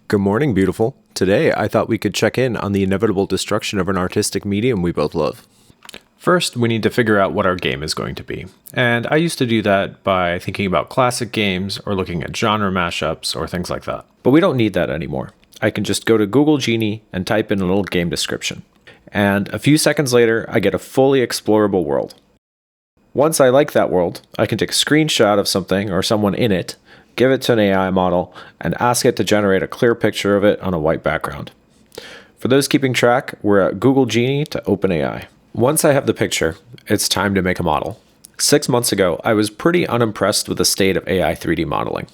Good morning, beautiful. Today, I thought we could check in on the inevitable destruction of an artistic medium we both love. First, we need to figure out what our game is going to be. And I used to do that by thinking about classic games or looking at genre mashups or things like that. But we don't need that anymore. I can just go to Google Genie and type in a little game description. And a few seconds later, I get a fully explorable world. Once I like that world, I can take a screenshot of something or someone in it, give it to an AI model, and ask it to generate a clear picture of it on a white background. For those keeping track, we're at Google Genie to OpenAI. Once I have the picture, it's time to make a model. 6 months ago, I was pretty unimpressed with the state of AI 3D modeling.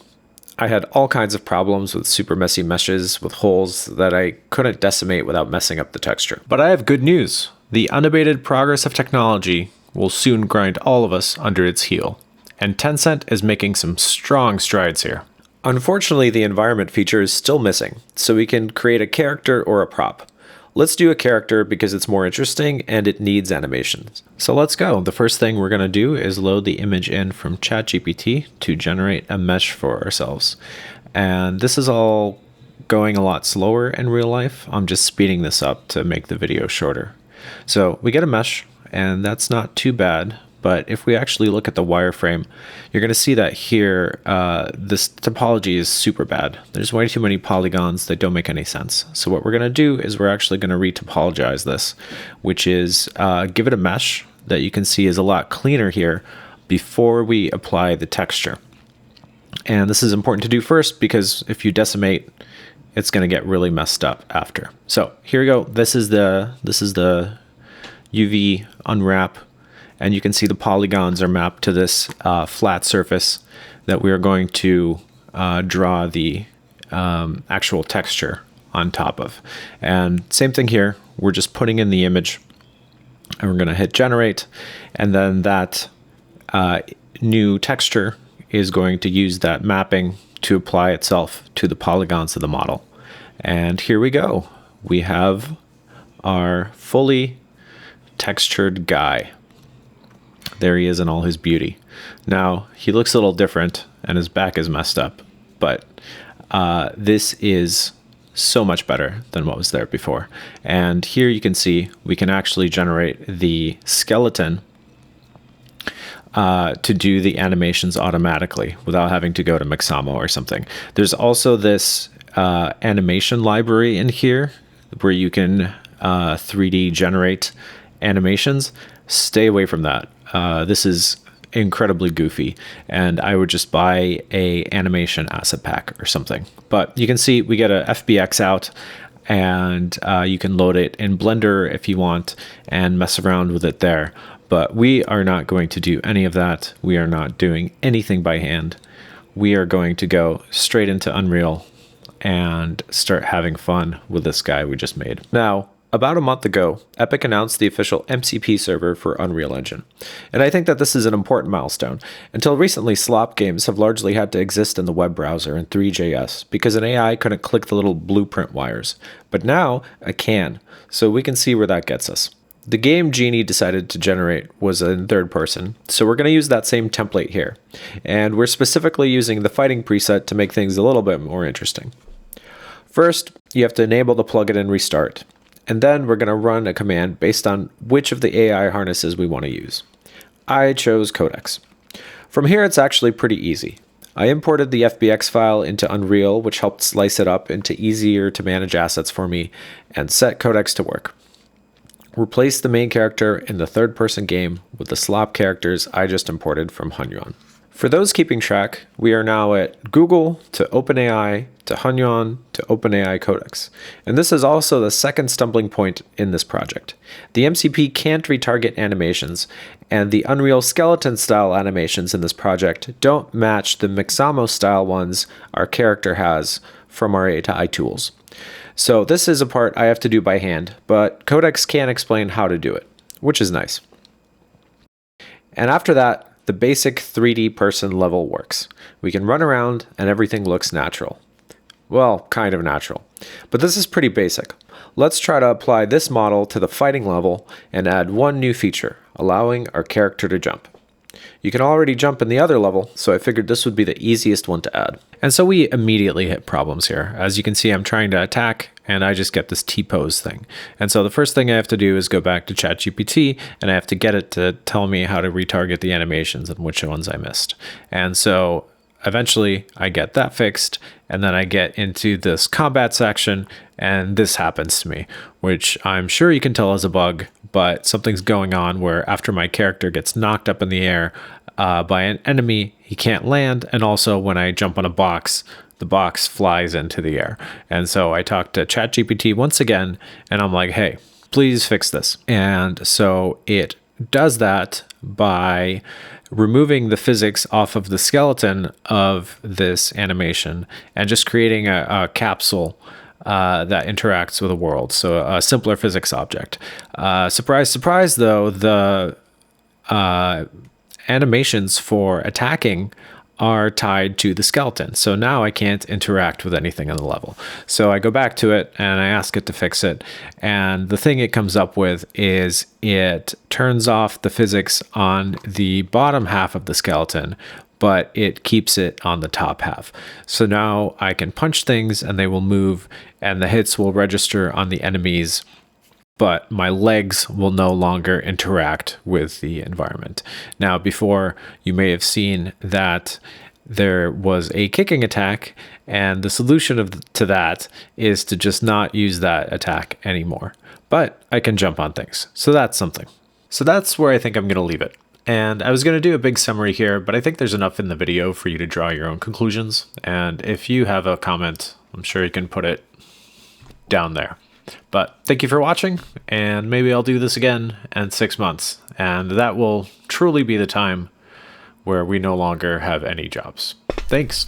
I had all kinds of problems with super messy meshes with holes that I couldn't decimate without messing up the texture. But I have good news. The unabated progress of technology will soon grind all of us under its heel. And Tencent is making some strong strides here. Unfortunately, the environment feature is still missing, so we can create a character or a prop. Let's do a character because it's more interesting and it needs animations. So let's go. The first thing we're going to do is load the image in from ChatGPT to generate a mesh for ourselves. And this is all going a lot slower in real life. I'm just speeding this up to make the video shorter. So we get a mesh, and that's not too bad. But if we actually look at the wireframe, you're going to see that here, this topology is super bad. There's way too many polygons that don't make any sense. So what we're going to do is we're actually going to retopologize this, which is give it a mesh that you can see is a lot cleaner here before we apply the texture. And this is important to do first because if you decimate, it's going to get really messed up after. So here we go. This is the UV unwrap. And you can see the polygons are mapped to this flat surface that we are going to draw the actual texture on top of. And same thing here, we're just putting in the image and we're going to hit generate. And then that new texture is going to use that mapping to apply itself to the polygons of the model. And here we go. We have our fully textured guy. There he is in all his beauty. Now, he looks a little different and his back is messed up, but this is so much better than what was there before. And here you can see we can actually generate the skeleton to do the animations automatically without having to go to Mixamo or something. There's also this animation library in here where you can 3D generate animations. Stay away from that. This is incredibly goofy, and I would just buy a animation asset pack or something. But you can see we get a FBX out, and you can load it in Blender if you want and mess around with it there. But we are not going to do any of that. We are not doing anything by hand. We are going to go straight into Unreal and start having fun with this guy we just made. Now, about a month ago, Epic announced the official MCP server for Unreal Engine. And I think that this is an important milestone. Until recently, slop games have largely had to exist in the web browser in Three.js because an AI couldn't click the little blueprint wires. But now, it can, so we can see where that gets us. The game Genie decided to generate was in third person, so we're going to use that same template here. And we're specifically using the fighting preset to make things a little bit more interesting. First, you have to enable the plugin and restart. And then we're going to run a command based on which of the AI harnesses we want to use. I chose Codex. From here, it's actually pretty easy. I imported the FBX file into Unreal, which helped slice it up into easier to manage assets for me, and set Codex to work. Replace the main character in the third-person game with the slop characters I just imported from Hunyuan. For those keeping track, we are now at Google to OpenAI to Hunyuan to OpenAI Codex. And this is also the second stumbling point in this project. The MCP can't retarget animations, and the Unreal skeleton style animations in this project don't match the Mixamo style ones our character has from our AI tools. So this is a part I have to do by hand, but Codex can explain how to do it, which is nice. And after that, the basic 3D person level works. We can run around and everything looks natural. Well, kind of natural. But this is pretty basic. Let's try to apply this model to the fighting level and add one new feature, allowing our character to jump. You can already jump in the other level, so I figured this would be the easiest one to add. And so we immediately hit problems here. As you can see, I'm trying to attack, and I just get this T-pose thing. And so the first thing I have to do is go back to ChatGPT, and I have to get it to tell me how to retarget the animations and which ones I missed. And so eventually I get that fixed, and then I get into this combat section, and this happens to me, which I'm sure you can tell is a bug, but something's going on where after my character gets knocked up in the air by an enemy, he can't land, and also when I jump on a box, the box flies into the air. And so I talked to ChatGPT once again, and I'm like, hey, please fix this. And so it does that by removing the physics off of the skeleton of this animation and just creating a capsule that interacts with the world. So a simpler physics object. Surprise, surprise, though, the animations for attacking are tied to the skeleton. So now I can't interact with anything on the level. So I go back to it and I ask it to fix it. And the thing it comes up with is it turns off the physics on the bottom half of the skeleton, but it keeps it on the top half. So now I can punch things and they will move, and the hits will register on the enemies, but my legs will no longer interact with the environment. Now, before, you may have seen that there was a kicking attack, and the solution to that is to just not use that attack anymore. But I can jump on things, so that's something. So that's where I think I'm going to leave it. And I was going to do a big summary here, but I think there's enough in the video for you to draw your own conclusions. And if you have a comment, I'm sure you can put it down there. But thank you for watching, and maybe I'll do this again in 6 months, and that will truly be the time where we no longer have any jobs. Thanks.